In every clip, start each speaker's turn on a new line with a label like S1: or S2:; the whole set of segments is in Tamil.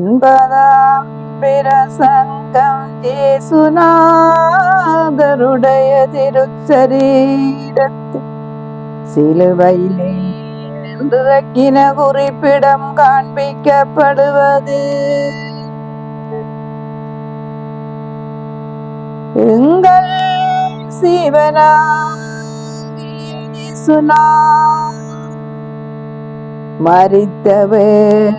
S1: ஒன்பதாம் பிரசங்கம் இயேசுநாதருடைய திருச்சரீரத்தில் சிலுவையிலே நின்றிறக்கின குறிப்பிடம் காண்பிக்கப்படுவது. எங்கள் சிவனாகிய இயேசுநாதர் மரித்தவர்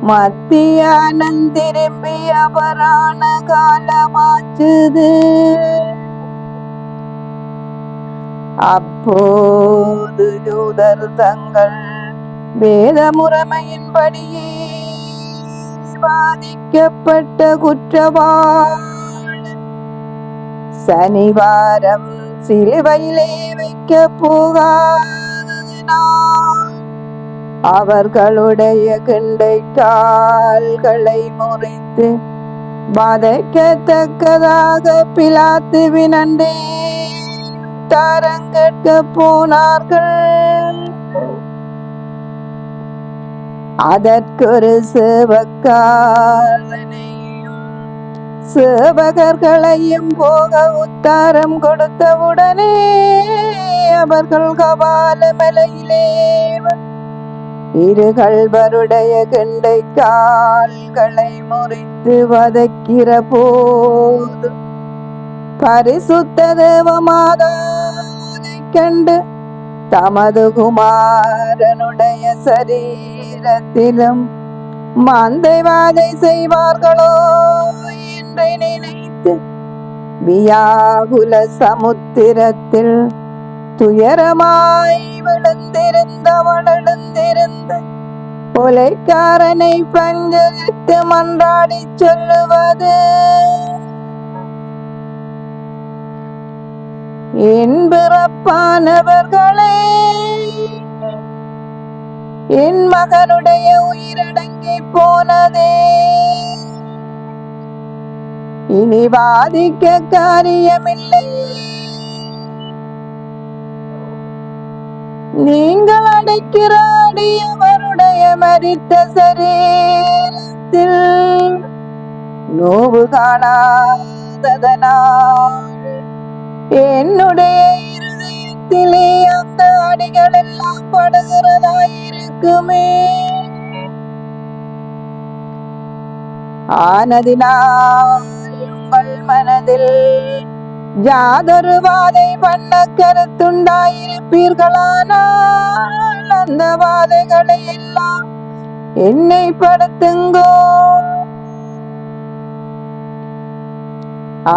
S1: மத்தியானம் திரும்பி அபரான காலமாச்சுது. அப்போது யூதர் தங்கள் வேத முறைமையின்படியே பாதிக்கப்பட்ட குற்றவாளி சனிவாரம் சிலுவையிலே வைக்க போகாததினால் அவர்களுடைய கிண்டை கால்களை முறித்து வதைக்கத்தக்கதாக பிலாத்துவின் அண்டே தரங்கேட்க போனார்கள். அதற்கொரு சேவக்காரனையும் சேவகர்களையும் போக உத்தாரம் கொடுத்தவுடனே அவர்கள் கபால மலையிலே இருகள்வருடைய கெண்டை கால்களை முறித்து வதைக்கிற போது பரிசுத்த தேவமாதாவை கண்டு தமது குமாரனுடைய சரீரத்திலும் மந்தைவாதை செய்வார்களோ என்று நினைத்து வியாகுல சமுத்திரத்தில் துயரமாய் எழுந்திருந்து கொலைக்காரனை பஞ்சலிட்டு மன்றாடி சொல்லுவது, என் பிறப்பானவர்களே, என் மகனுடைய உயிரடங்கி போனதே, இனி வாதிக்க காரியமில்லை. நீங்கள் அடைக்கிற அடியவருடைய மரித்த சரீரத்தில் நோவு காணாததனால் என்னுடைய இருதயத்திலே அந்த அடிகள் எல்லாம் படுகிறதாயிருக்குமே. ஆனதினால் உங்கள் மனதில் யாதொரு வாதை பண்ண கருத்துண்டாயிருப்பீர்களானால் அந்த வாதைகளை எல்லாம் என்னை படுத்துங்கோ.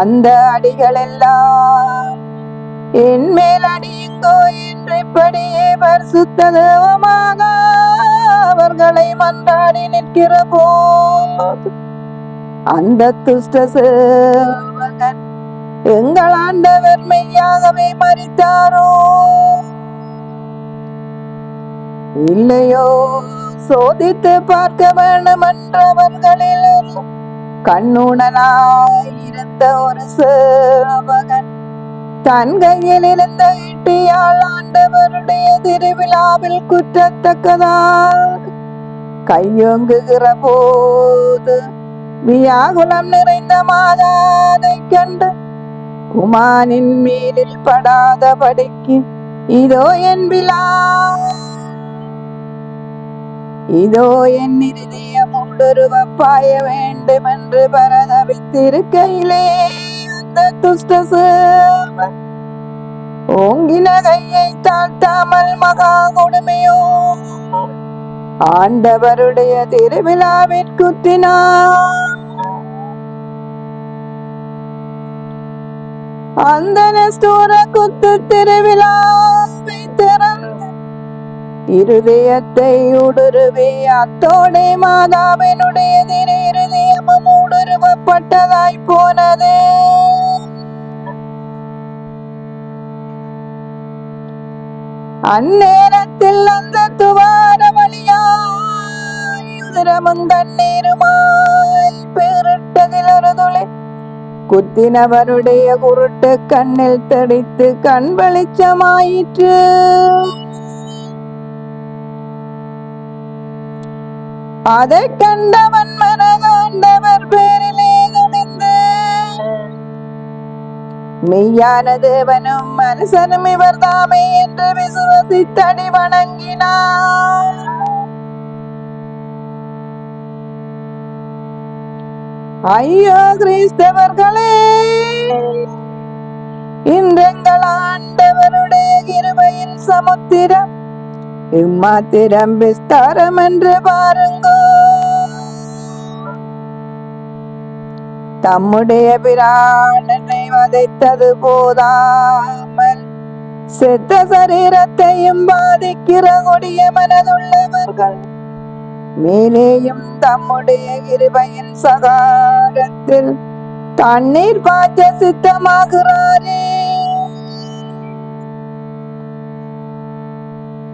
S1: அந்த அடிகள் எல்லாம் என் மேல் அடியுங்கோ என்று இப்படியே பரிசுத்த தேவமாக அவர்களை மன்றாடி நிற்கிற போது அந்த துஷ்ட சேவகன் எங்கள் ஆண்டவர் மெய்யாகவே மரித்தாரோ இல்லையோ சோதித்து பார்க்க வேண்டும் என்றவர்களில் கண்ணுடனாயிருந்த ஒரு சேவகன் தன் கையில் இருந்த ஈட்டியால் ஆண்டவருடைய திருவிழாவில் குற்றத்தக்கதாக கையொங்குகிற போது வியாகுலம் நிறைந்த மாதாதை கண்டு குமானின் மீதில் படாதபடிக்கு இதோ என் விழா, இதோ என் இருதயம் உண்டுருவப்பாய வேண்டும் என்று பரதவித்திருக்கையிலே அந்த துஷ்ட சேவகன் ஓங்கின கையை தாழ்த்தாமல் மகா கொடுமையோ ஆண்டவருடைய திருவிழாவிற்குற்றினார். அந்த நெஸ்டோர குத்து திருவிழாவை திறந்து இருதயத்தை ஊடுருவி அத்தோடே மாதாவினுடைய திரு இருதயமும் ஊடுருவப்பட்டதாய் போனது. அந்நேரத்தில் அந்த துவார வழியாய் உதிரமும் தண்ணீருமாய் பெருட்டதில் ஒரு துளி குத்தினவருடைய குருட்டு கண்ணில் தடித்து கண் வெளிச்சமாயிற்று. அதை கண்டவன் மனதாண்டவர் பேரிலே துணிந்து மெய்யான தேவனும் மனுஷனும் இவர் தாமே என்று விசுவசித்தடி வணங்கினார். ஐயோ கிறிஸ்தவர்களே, இன்றெங்கள் ஆண்டவருடைய கிருபையின் சமுத்திரம் இம்மாத்திரம் விஸ்தாரம் என்று பாருங்கோ. தம்முடைய பிராணனை வதைத்தது போதாமல் செத்த சரீரத்தையும் பாதிக்கிற கொடிய மனதுள்ளவர்கள் மேலேயும் தம்முடைய கிருபையின் சகாரத்தில் தண்ணீர் பாய்ச்ச சித்தமாகிறாரே.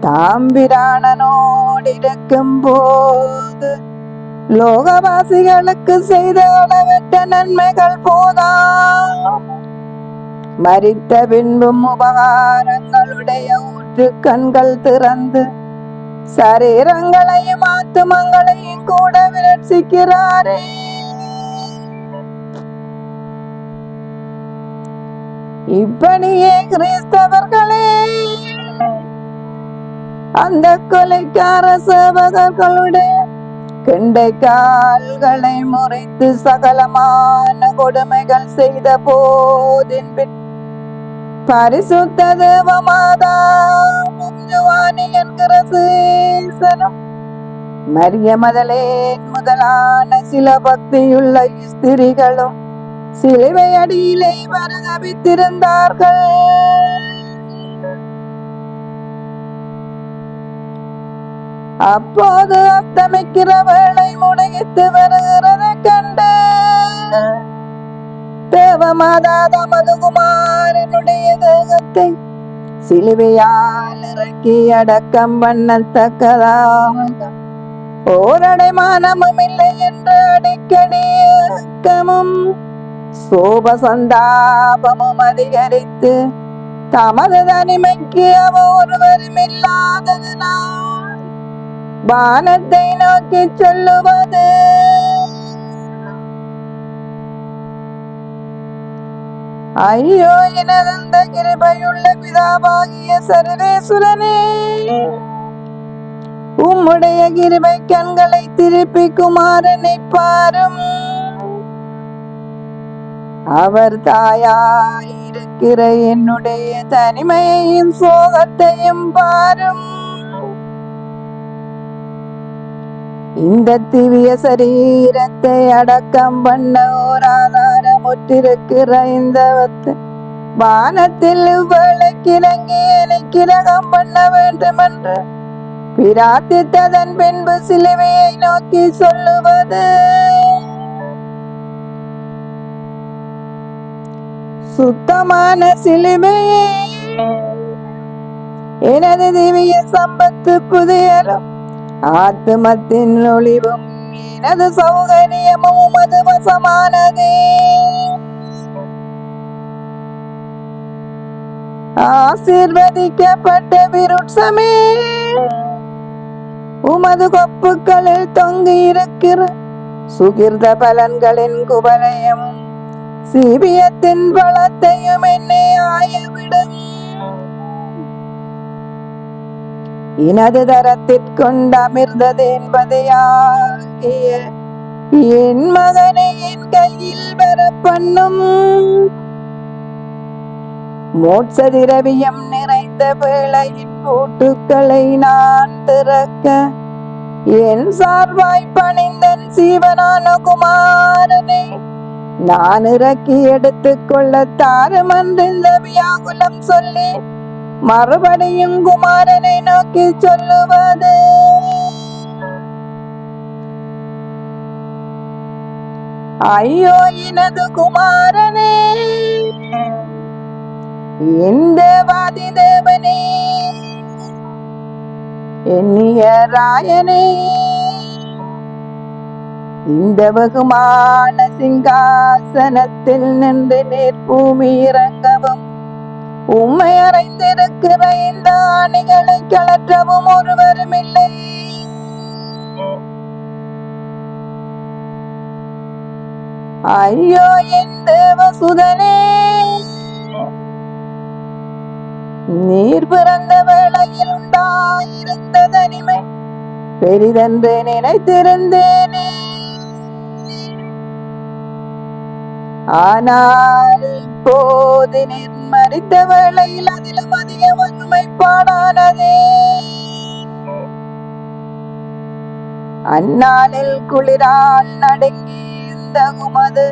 S1: தாம்பிராணனோடு இருக்கும் போது லோகவாசிகளுக்கு செய்த அளவற்ற நன்மைகள் போதாம். மரித்த பின்பும் உபகாரங்களுடைய ஊற்று கண்கள் திறந்து சரீரங்களையும் ஆத்துமங்களையும் கூட விரட்சிக்கிறாரே. இப்படியே கிறிஸ்தவர்களே அந்த கொலைக்கார சேவகர்களுடைய கெண்டைக்கால்களை முறித்து சகலமான கொடுமைகள் செய்த போதின் பின் பரிசுத்த தேவமாதாவும் யோவானி என்கிற சீசனும் மரிய மதலேன் முதலான சில பக்தியுள்ள ஸ்திரிகளும் சிலுவை அடியிலே பரிதபித்திருந்தார்கள். அப்போது அஸ்தமிக்கிற வேளை முடங்கித்து வருகிறதை கண்டு தேவமாதா தமது குமாரனுடைய தேகத்தை சிலுவையால் இறக்கி அடக்கம் பண்ணத்தக்கதாக ஓரடைமானமும் இல்லை என்று அடிக்கடி இயக்கமும் சோபசந்தாபமும் அதிகரித்து தமது தனிமைக்கு அவ ஒருவரும் இல்லாததனால் வானத்தை நோக்கி சொல்லுவது, ஐயோ எனதந்த கிருபையுள்ள பிதாவாகிய சர்வேசுரனே, உம்முடைய கிருபை கண்களை திருப்பி குமாரனை பாரும். அவர் தாயாயிருக்கிற என்னுடைய தனிமையையும் சோகத்தையும் பாரும். இந்த திவ்ய சரீரத்தை அடக்கம் பண்ண ஓர் ஆதாரமுற்றிருக்கிற இந்த வானத்தில் இவ்வளக்கு இறங்கி எனக்கு கிரகம் பண்ண வேண்டும் என்று பிரார்த்தித்ததன் பின்பு சிலுவையை நோக்கி சொல்லுவது, சுத்தமான சிலுவையே எனது திவ்ய சம்பத்து புதியலும் ஆத்மத்தின் ஒளிவும் எனது சௌகரியமும் உமது வசமானதே. ஆசீர்வதிக்கப்பட்ட விருட்சமே, உமது கொப்புக்களில் தொங்கி இருக்கிற சுகிர்த பலன்களின் குவலையும் சீபியத்தின் பலத்தையும் என்னை ஆயவிடும். இனது தரத்திற்கொண்டு அமிர்ந்தது என்பதையாகிய என் மகனை என் கையில் பெற பண்ணும். மோட்ச திரவியம் நிறைந்த வேளையின் பூட்டுக்களை நான் திறக்க என் சார்பாய் பணிந்தன் சீவனான குமாரனை நான் இறக்கி எடுத்துக்கொள்ள தாரும் என்று இந்த வியாகுலம் சொல்லி மறுபடியும் குமாரனை நோக்கி சொல்லுவது, ஐயோ எனது குமாரனே, என் தேவாதி தேவனே, எண்ணிய ராயனே, இந்த வெகுமான சிங்காசனத்தில் நின்று நேர் பூமி இறங்கவும் உம்மை அறைந்திருக்கிற இந்த ஆணிகளை கலற்றவும் ஒருவரும் இல்லை. ஐயோ என் தேவசுதனே, நீர் பிறந்த வேளையில் உண்டாயிருந்த தனிமை பெரிதென்று நினைத்திருந்தேனே. ஆனால் இப்போது நீர் மறித்த வேளையில் அதிலும் அதிக ஒருமைப்பாடானதே. அந்நாளில் குளிரால் நடுங்கி இந்த உமது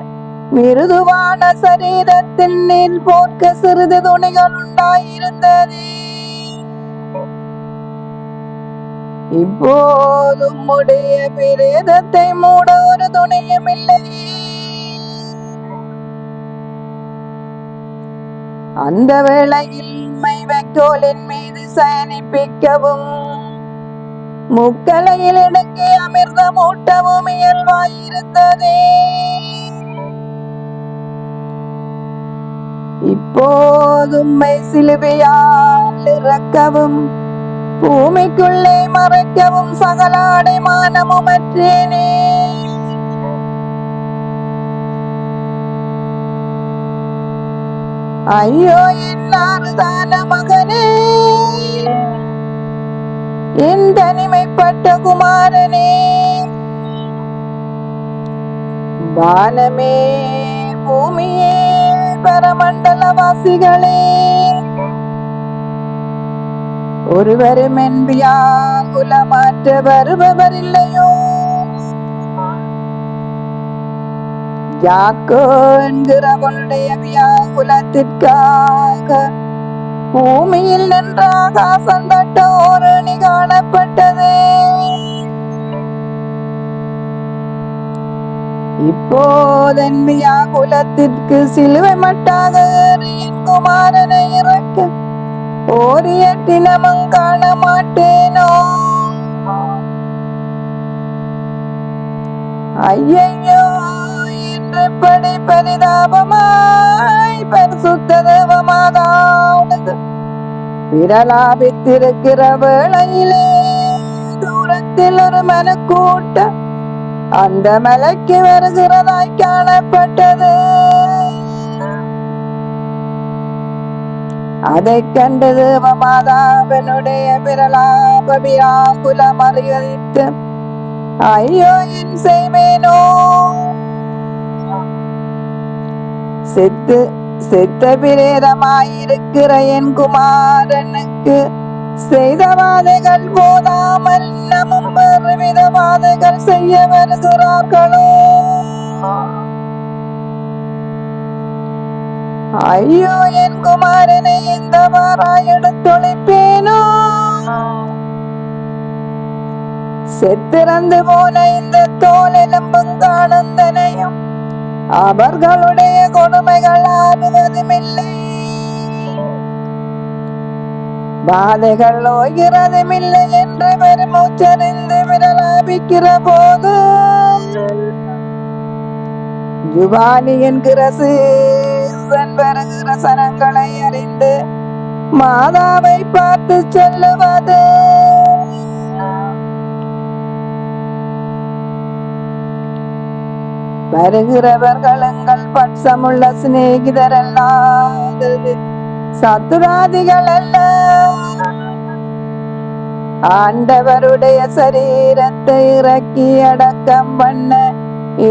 S1: மிருதுவான சரீரத்தில் நீர் போர்க்க சிறிது துணிகள் உண்டாயிருந்தது. இப்போதும் உடைய பிரேதத்தை மூட ஒரு துணியும் இல்லை. அந்த வேளையில் மை வைக்கோலின் மீது சயனிப்பிக்கவும் முக்கலையில் இடுங்கி அமிர்தம் ஊட்டவும் இயல்பாயிருந்ததே. இப்போதும் சிலுவையால் இறக்கவும் பூமிக்குள்ளே மறைக்கவும் சகல அடைமானமும் அற்றேனே. ஐயோ என் ஆறுதான மகனே, என் தனிமைப்பட்ட குமாரனே, வானமே பூமியே பரமண்டலவாசிகளே, ஒருவரும் என் வியாகுலமாற்ற வருபவர் இல்லையோ. யாக்கோ என்கிறவனுடைய வியாகுலத்திற்காக பூமியில் நின்ற ஆகாசம் தட்ட ஒரு அணி காணப்பட்டது. இப்போதன் வியாகுலத்திற்கு சிலுவை மட்டாக என் குமாரனை இறக்க ஓரிய தினமும் காண மாட்டேனோ. ஐயையோ என்றபடி பரிதாபமாய் பரிசுத்த தேவமாதானது விரலாபித்திருக்கிற வேளையிலே தூரத்தில் ஒரு மனக்கூட்டம் அந்த மலைக்கு வருகிறதாய் காணப்பட்டது. அதை கண்டு தேவமாதாவனுடைய விரலாப வியாகுலம் அறிவித்து ஐயோ என் செய்வேனோ. செத்த பிரேதமாயிருக்கிற என் குமாரனுக்கு செய்த வாதைகள் போதாமல் இன்னமும் வேறுவித வாதைகள் செய்ய வருகிறார்களோ. ஐயோ என் குமாரனை இந்த வாராய் எடுத்தொழிப்பேனோ. செத்திறந்து போன இந்த தோல் எலும்பும் காணுந்தனையும் அவர்களுடைய கொடுமைகள் ஆறுவதுமில்லை, பாதைகள் ஓய்கிறதுமில்லை என்று பெருமூச்சறிந்து விரலாபிக்கிற போது ஜுவானி என்கிற சீசன் வருகிற சனங்களை அறிந்து மாதாவை பார்த்து சொல்லுவது வருகிறவர்கள் எங்கள் பட்சமுள்ள சிநேகிதர் அல்லாதது சத்துராதிகள் அல்ல, ஆண்டவருடைய சரீரத்தை இறக்கி அடக்கம் பண்ண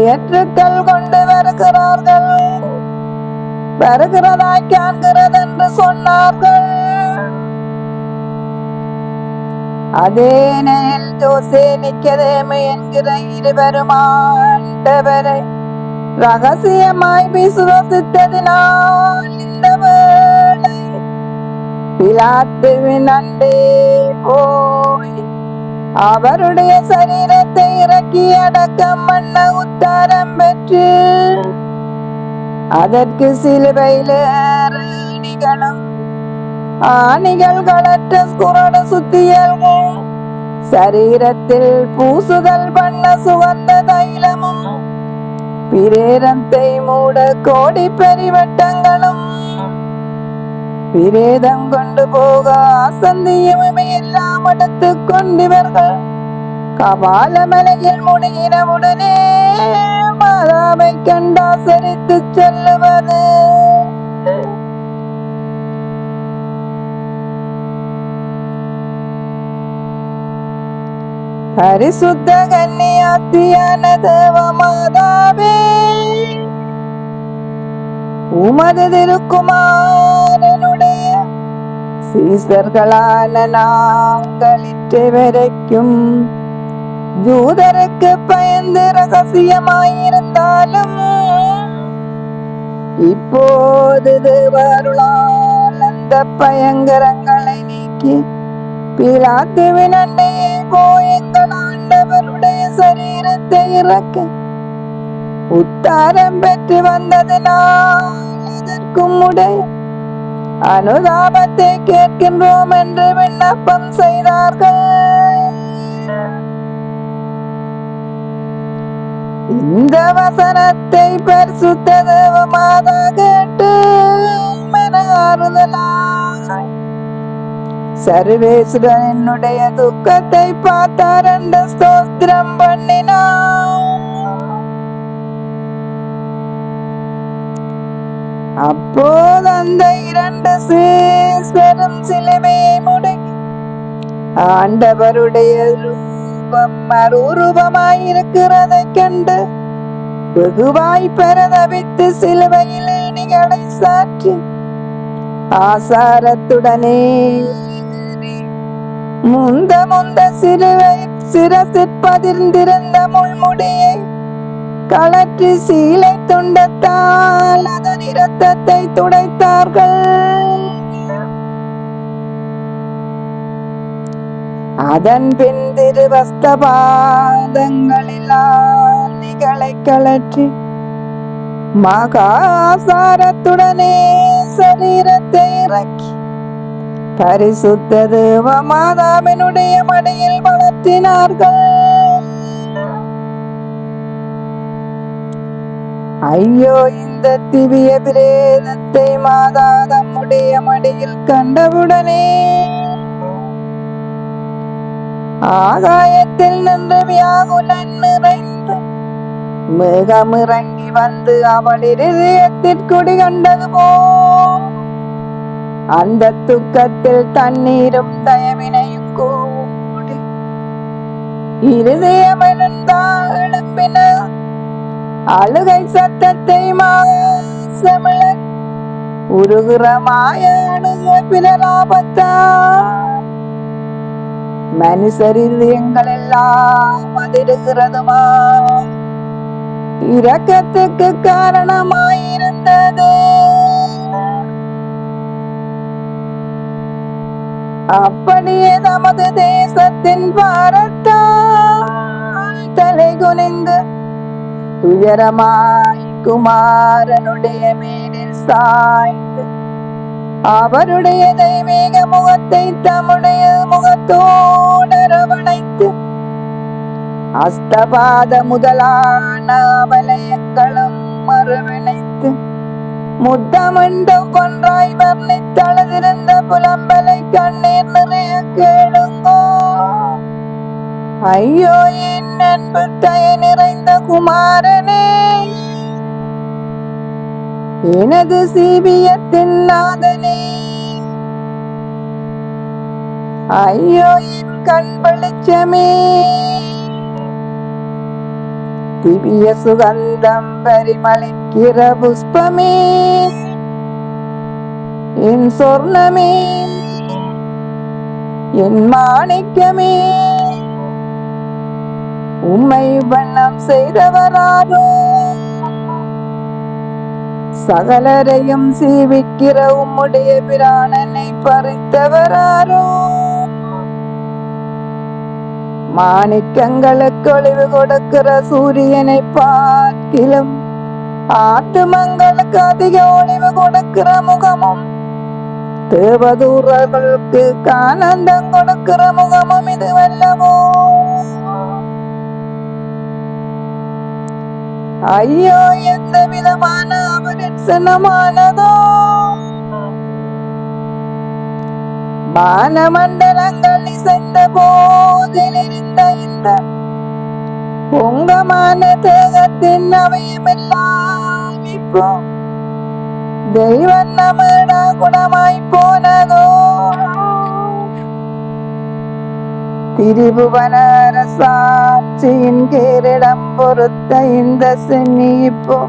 S1: ஏற்றுக்கள் கொண்டு வருகிறார்கள், வருகிறதாய் காண்கிறது என்று சொன்னார்கள். அதே நேரில் ஜோசே நிக்கதேமு என்கிற இருவரும் ஆண்டவரை ரகசியமாய் விசுவசித்ததினால் இந்த வேளை பிலாத்துவின் அண்டே போய் அவருடைய சரீரத்தை இறக்கி அடக்கம் பண்ண உத்தாரம் பெற்று அதற்கு சிலுவையில் அணிகளும் ஆணிகள் களற்ற குரட சுத்தியல்கும் சரீரத்தில் பூசுதல் பண்ண சுகந்த தைலமும் பிரேதத்தை மூட கோடி பரிவட்டங்களும் பிரேதம் கொண்டு போக ஆசந்தியும் எல்லாம் எடுத்து கொண்டவர்கள் கபாலமலையில் முடிகினவுடனே மாதாவை கண்டால் சொல்லுவது? பரிசுத்த கன்னியாத்தியான தேவமாதாவே, உமது திருக்குமாரனுடைய சீசர்களான நாங்கள் இற்றைவரைக்கும் ஜூதருக்கு பயந்து ரகசியமாயிருந்தாலும் இப்போது தேவருளால் அந்த பயங்கரங்களை நீக்கி பிலாத்துவின் அண்டையே போய் எங்கள் ஆண்டவருடைய சரீரத்தை இறக்க உத்தாரம் பெற்று வந்ததினால் அதற்கும் உடைய அனுதாபத்தை கேட்கின்றோம் என்று விண்ணப்பம் செய்தார்கள். இந்த வசனத்தை பரிசுத்த தேவமாதா கேட்டு மன ஆறுதலாய் சர்வேஸ்வரன் என்னுடைய துக்கத்தை பார்த்தார் என்று ஸ்தோத்திரம் பண்ணினார். அப்போது அந்த 2 சீசரும் சிலுவையை முடக்கி ஆண்டவருடைய ரூபம் மறுரூபமாயிருக்கிறதை கண்டு வெகுவாய் பரதவித்து சிலுவையில் ஏணிகளை சாற்றி ஆசாரத்துடனே முந்த சிலுவை சிரசிற்பதிர்ந்திருந்த முள்முடியை கலற்றி சீலை துண்டத்தால் அதன் இரத்தத்தை துடைத்தார்கள். அதன் பின் திருவஸ்தபாதங்களில் ஆணிகளை கலற்றி மகாசாரத்துடனே சரீரத்தை இறக்கி பரிசுத்த தேவமாதாவினுடைய மடியில் வளர்த்தினார்கள். ஐயோ, இந்த திவ்ய பிரேதத்தை மாதா தம்முடைய மடியில் கண்டவுடனே ஆகாயத்தில் நின்று வியாகுலன் நிறைந்து மேகமிறங்கி வந்து அவள் இருதயத்திற்குடி கண்டது போ அந்த துக்கத்தில் தண்ணீரும் தயவினையும் கூடி இருதயம் எழும்பின. அழுகை சத்தத்தை மாசமிழ உருகிற மாய பிரலாபத்தா மனுஷரில் எங்கள் எல்லாம் அதிருகிறதுமா இரக்கத்துக்கு காரணமாயிருந்தது. அப்படியே நமது தேசத்தின் பாரத்தால் தலை குனிந்து துயரமாய் குமாரனுடைய மேலில் சாய்ந்து அவருடைய தெய்வீக முகத்தை தம்முடைய முகத்தோடு அரவணைத்து அஸ்தபாத முதலான அவலயங்களும் மறுவினைத்து முத்தமிண்டும் கொன்றாய் வர்ணித்தழுதிருந்த புலம்பலை கண்ணீர் நிறைய கேளுங்கோ. ஐயோ, என் அன்பு தய நிறைந்த குமாரனே, எனது சீவியத்தின் நாதனே, ஐயோ என் கண் வெளிச்சமே, திவ்ய சுகந்தம் பரிமளிக்கிற புஷ்பமே, என் சொர்ணமே, என் மாணிக்கமே, உம்மை வண்ணம் செய்தவராரோ, சகலரையும் சீவிக்கிற உம்முடைய பிராணனை பறித்தவராரோ, மாணிக்கங்களுக்கு ஒளிவு கொடுக்கிற சூரியனை பார்க்கிலும் ஆத்துமங்களுக்கு அதிக ஒளிவு கொடுக்கிற முகமும் தேவதூரர்களுக்கு ஆனந்தம் கொடுக்கிற முகமும் இது வல்லவோ. ஐயோ, எந்த விதமான அபரிசனமானதோ. வானமண்டலங்கள் இசைந்த போதில் இருந்த இந்த பொங்கமான தேகத்தின் அவயமெல்லாம் இப்போ தெய்வம் நம்மடா குணமாய் போனதோ. திரிபுவன அரசாட்சியின் கேரிடம் பொறுத்த இந்த சென்னி இப்போ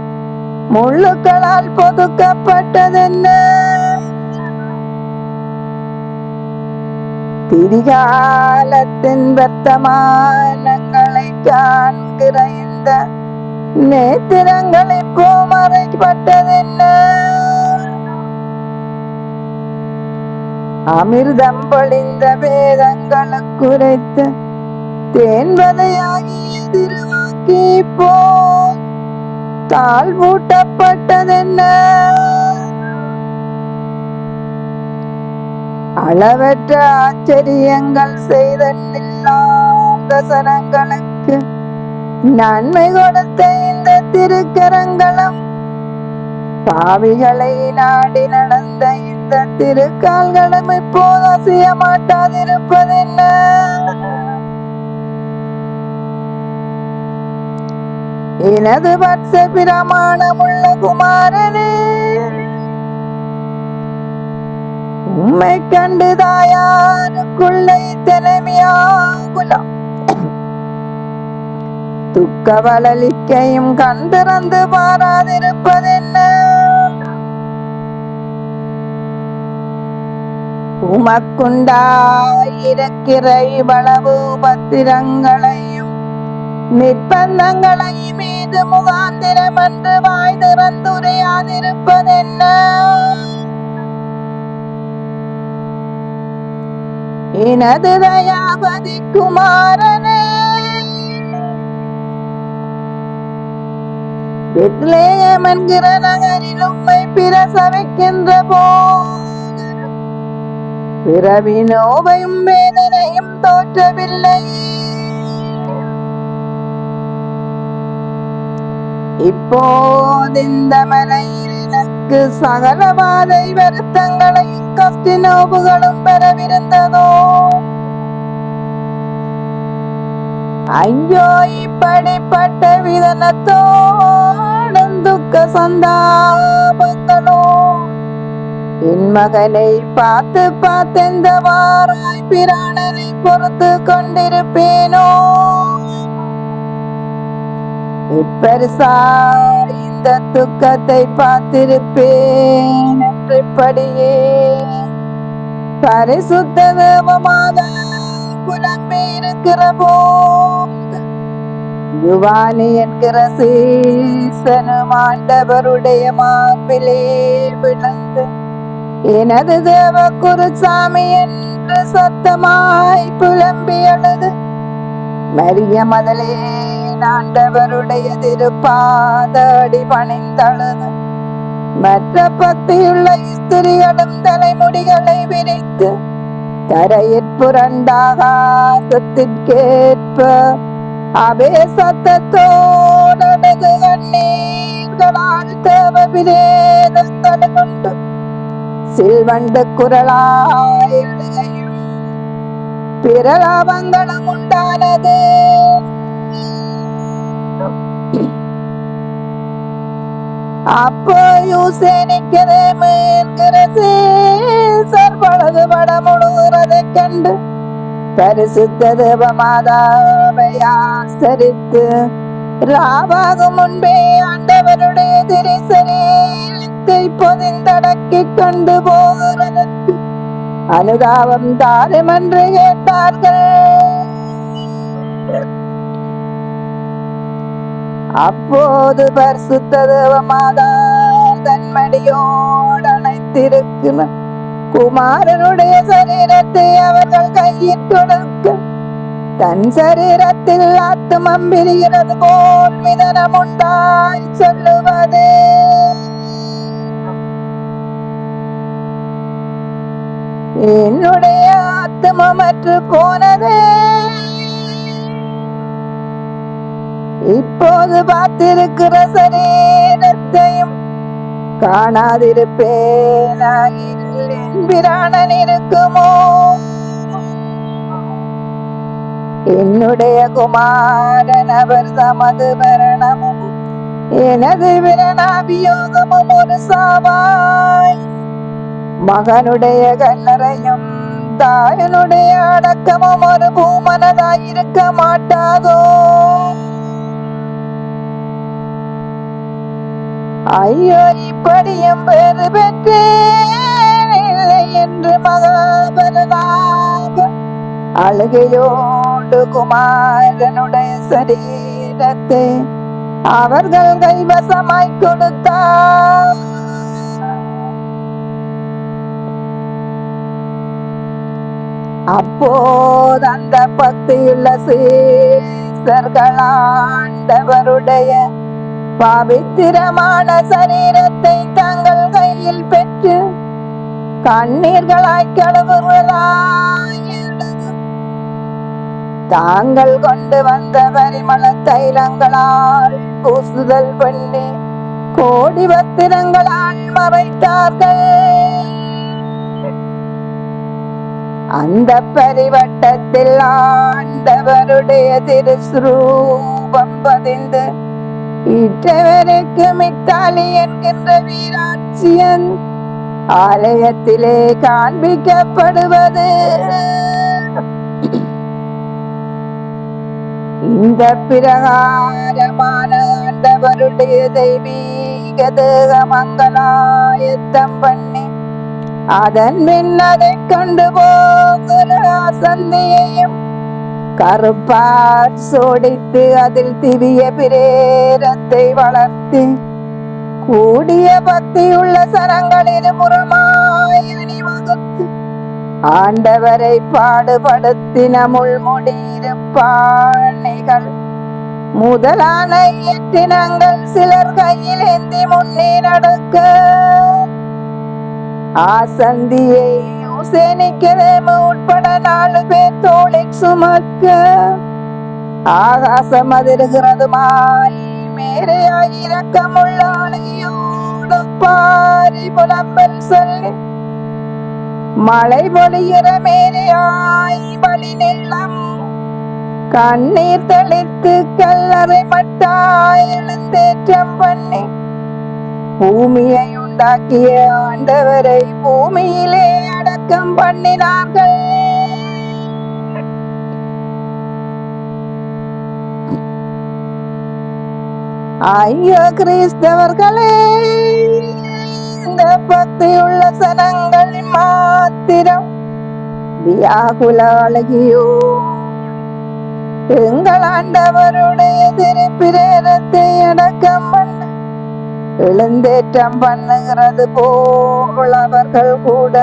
S1: முள்ளுக்களால் பொதுக்கப்பட்டதென்ன. திரிகாலத்தின் வர்த்தமானங்களை காண்கிற இந்த நேத்திரங்கள் இப்போ மறைப்பட்டதென்ன. அமிர்தம் பொழிந்த வேதங்களுக்கு குறைத்து தேன்பதையாகிய திருவாக்கி போ தாழ்வூட்டப்பட்டதென்ன. அளவற்ற ஆச்சரியங்கள் செய்தில்லாத சனங்களுக்கு நன்மை கொடுத்த இந்த திருக்கரங்களும் பாவிகளை நாடி நடந்த இந்த திருக்கால்களும் இப்போது அசைய மாட்டாதிருப்பதென்ன. எனது வட்ச பிரமாணமுள்ள குமாரனே, உம்மை கண்டு தாயாருக்குள்ள இத்தனைமையாகுலாம் துக்கவளலிக்கையும் கண் திறந்து பாராதிருப்பதென்ன. உமக்குண்டாயிருக்கிற இவ்வளவு பத்திரங்களையும் நிர்பந்தங்களையும் மீது முகாந்திரம் என்று வாய் திறந்துரையாதிருப்பதென்ன. எனது தயாபதி குமாரனே, பெத்லேயம் என்கிற நகரில் உம்மை பிரசவிக்கின்ற போது பிறவி நோவையும் வேதனையும் தோற்றவில்லை. இப்போது இந்த மலையில் எனக்கு சகல வாதை வருத்தங்களையும் கஷ்ட நோவுகளும் பெறவிருந்ததோ. ஐயோ, இப்படிப்பட்ட விதனத்தோடும் துக்க சந்தாபங்களோ என் மகனை பார்த்து பார்த்தெந்த வாராய் பிராணனை பொறுத்து கொண்டிருப்பேனோ. இப்பரிசா இந்த துக்கத்தை பார்த்திருப்பேன் என்றபடியே பரிசுத்த தேவமாக புலம்பி இருக்கிற போது யுவானி என்கிற சீசனும் ஆண்டவருடைய மார்பிலே விழுந்து எனது தேவ குருசாமி என்று சத்தமாய் புலம்பி அழுது மரிய மதலே ஆண்டவருடைய திருப்பாத அடி பணிந்தழுது மற்ற பக்தியுள்ள ஸ்திரிகளும் தலைமுடிகளை விரித்து தரையிற் புரண்டாகாசத்திற்கேற்ப அபே சத்தத்தோடது கண்ணீர்களால் தேவ விரேதங்களை கொண்டு சில்வண்டு குரலாய் எழுகையும் பிரலாபங்களும் உண்டானது. அப்போ யூசேனிக்கதே மேற்கிற சீசர் பழகு படமுழுகிறதைக் கண்டு பரிசுத்த தேவமாதாவை ஆசரித்து ராவாகும் முன்பே ஆண்டவருடைய திருசரீரத்தை பொதிந்தடக்கி கொண்டு போகிறதற்கு அனுதாபம் தாரும் என்று கேட்டார்கள். அப்போது பரிசுத்த தேவமாதா தன்மடியோடு அணைத்திருக்கிற குமாரனுடைய சரீரத்தை அவர்கள் கையில் கொடுக்க தன் சரீரத்தில் ஆத்துமம் பிரிகிறது போல் மிதனம் உண்டாய் சொல்லுவது என்னுடைய ஆத்துமமற்று போனதே. இப்போது பார்த்திருக்கிற சரீரத்தையும் காணாதிருப்பேன் இருக்குமோ. என்னுடைய குமாரன் அவர் தமது மரணமும் எனது விரணாபியோகமும் ஒரு சாவாய். மகனுடைய கல்லறையும் தாயனுடைய அடக்கமும் ஒரு பூமனதாயிருக்க மாட்டாதோ? ஐயோ, இப்படியும் பெரு பெற்றேன் இல்லை என்று மகாபரதாப அழுகையோடு குமாரனுடைய சரீரத்தை அவர்கள் கைவசமாய் கொடுத்தார். அப்போது அந்த பக்தியுள்ள சீசர்கள் ஆண்டவருடைய பவித்திரமான சரீரத்தை தங்கள் கையில் பெற்று கண்ணீர்களாய் கழுவுகளாய் தாங்கள் கொண்டு வந்த பரிமள தைலங்களால் பூசுதல் பண்ணி கோடி பத்திரங்களால் மறைத்தார்கள். அந்த பரிவட்டத்தில் ஆண்டவருடைய திருஸ்ரூபம் பதிந்து இற்றவருக்கு மித்தாலி என்கின்ற வீராட்சியன் ஆலயத்திலே காண்பிக்கப்படுவது. இந்த பிரகாரமான ஆண்டவருடைய தெய்வீக தேக மங்களாயத்தம் பண்ணி அதன் பின் அதை கொண்டு போகிற சந்தியையும் கருப்பார் சோடித்து அதில் திவ்ய பிரேரத்தை வளர்த்து கூடிய பக்தியுள்ள சரங்கள் இருபுறமாய் அணிவகுத்து ஆண்டவரை பாடுபடுத்தின முள்முடியிருப்பாணிகள் முதலான இயற்றினங்கள் சிலர் கையில் ஏந்தி முன்னே நடக்க ஆசந்தியை சேனிக்கிறேம உட்பட 4 பேர் தோளில் சுமக்க ஆகாசம் அதிர்கிறதுமாய் மேரையாய் இரக்கமுள்ள அழகியோடு பாரி புலம்பல் சொல்லி மழை பொழிகிற மேரையாய் வழி நிலம் கண்ணீர் தெளித்து கல்லறை மட்டாய் எழுந்தேற்றம் பண்ணி பூமியை உண்டாக்கிய ஆண்டவரை பூமியிலே அடக்கம் பண்ணினார்கள். ஐயோ கிறிஸ்தவர்களே, இந்த பக்தியுள்ள சனங்கள் மாத்திரம் வியாகுல அழகியோ எங்கள் ஆண்டவருடைய திருப்பிரேரத்தை அடக்கம் பண்ண எழுந்தேற்றம் பண்ணுகிறது போல் அவர்கள் கூட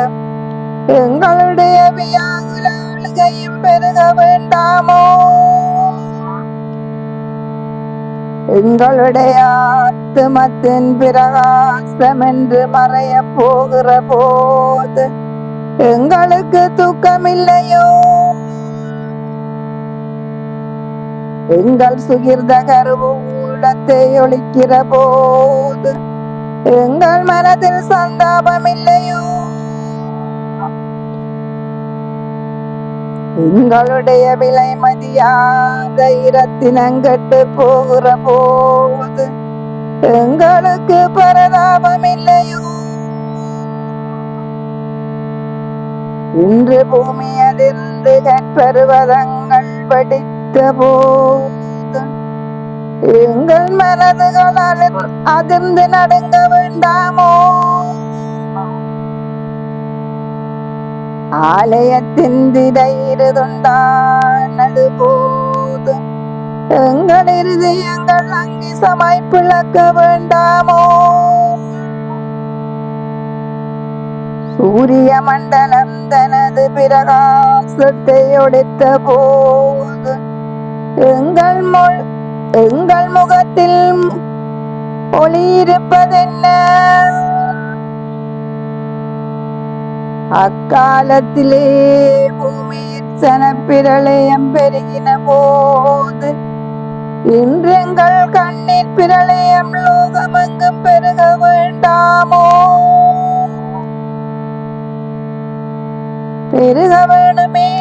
S1: எங்களுடைய வியாகுல அழுகையும் பெருக வேண்டாமோ? எங்களுடைய ஆத்துமத்தின் பிரகாசம் என்று மறைய போகிற போது எங்களுக்கு தூக்கமில்லையோ? எங்கள் சுகிர்த கருவூலத்தை ஒழிக்கிற போது எங்கள் மனதில் சந்தாபம் இல்லையோ? எங்களுடைய விலை மதியாத இரத்தினங்கட்டு போகிற போது எங்களுக்கு பரதாபம் இல்லையோ? இன்று பூமி அதிர்ந்து கற்பருவதங்கள் வெடித்த போது எங்கள் மனதுகள் அதிர்ந்து நடுங்க வேண்டாமோ? ஆலயத்தின் திரையிருதுண்டானது போது எங்கள் இருதயங்கள் அங்கிசமாய் பிளக்க வேண்டாமோ? சூரிய மண்டலம் தனது பிரகாசத்தை ஒளித்த போது எங்கள் முகத்தில் ஒளியிருப்பதென்ன? அக்காலத்திலே பூமியில் சனப்பிரளயம் பெருகின போது இன்றெங்கள் கண்ணீர் பிரளயம் லோகமெங்கும் பெருக வேண்டாமோ? பெருக வேணுமே.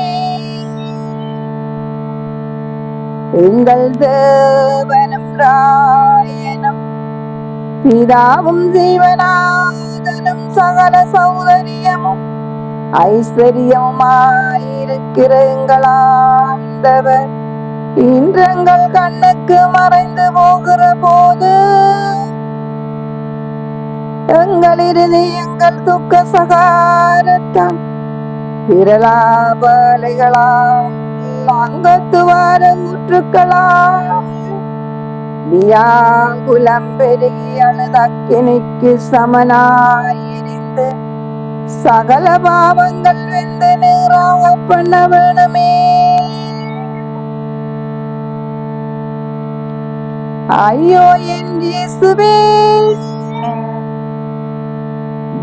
S1: எங்கள் தேவனும் ராயனும் பிதாவும் ஜீவனாதனும் சகல சௌதரியமும் ஐஸ்வர்யமாயிருக்கிற எங்கள் ஆண்டவர் இன்றங்கள் கண்ணுக்கு மறைந்து போகிற போது எங்கள் இருதயங்கள் துக்க சகாரத்தால் விரலாபலைகளால் அங்கத்துவார ஊற்றுக்களால் வியாகுலம் பெருகி அழுதக்கினிக்கு சமனாயிருந்து சகல பாவங்கள் வெந்து நீராக பண்ண வேணுமே. ஐயோ என் இயேசுவே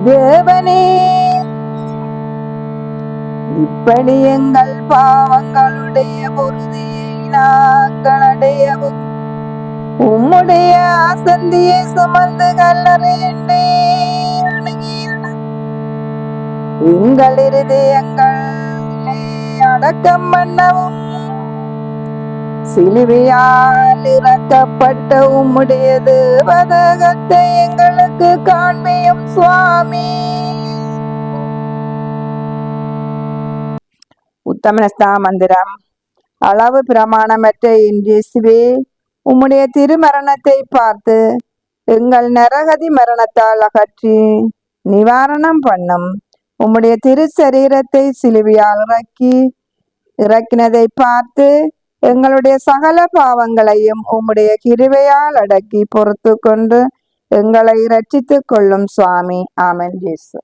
S1: தேவனே, இப்படி எங்கள் பாவங்களுடைய பொருதியை நாங்கள் அடையவும் உம்முடைய அசந்தியை சுமந்து கல்லறையண்டே எங்கள் இருதயங்களை அடக்கம் பண்ணவும் சிலுவையால் இறக்கப்பட்ட உம்முடைய தேவதகத்தை எங்களுக்கு காண்பியும் சுவாமி. உத்தமனஸ்தா மந்திரம். அளவு பிரமாணமற்ற இயேசுவே, உம்முடைய திருமரணத்தை பார்த்து எங்கள் நரகதி மரணத்தால் அகற்றி நிவாரணம் பண்ணும். உம்முடைய திருச்சரீரத்தை சிலுவையால் இறக்கினதை பார்த்து எங்களுடைய சகல பாவங்களையும் உம்முடைய கிருபையால் அடக்கி பொறுத்து கொண்டு எங்களை இரட்சித்துக் கொள்ளும் சுவாமி. ஆமென். இயேசு.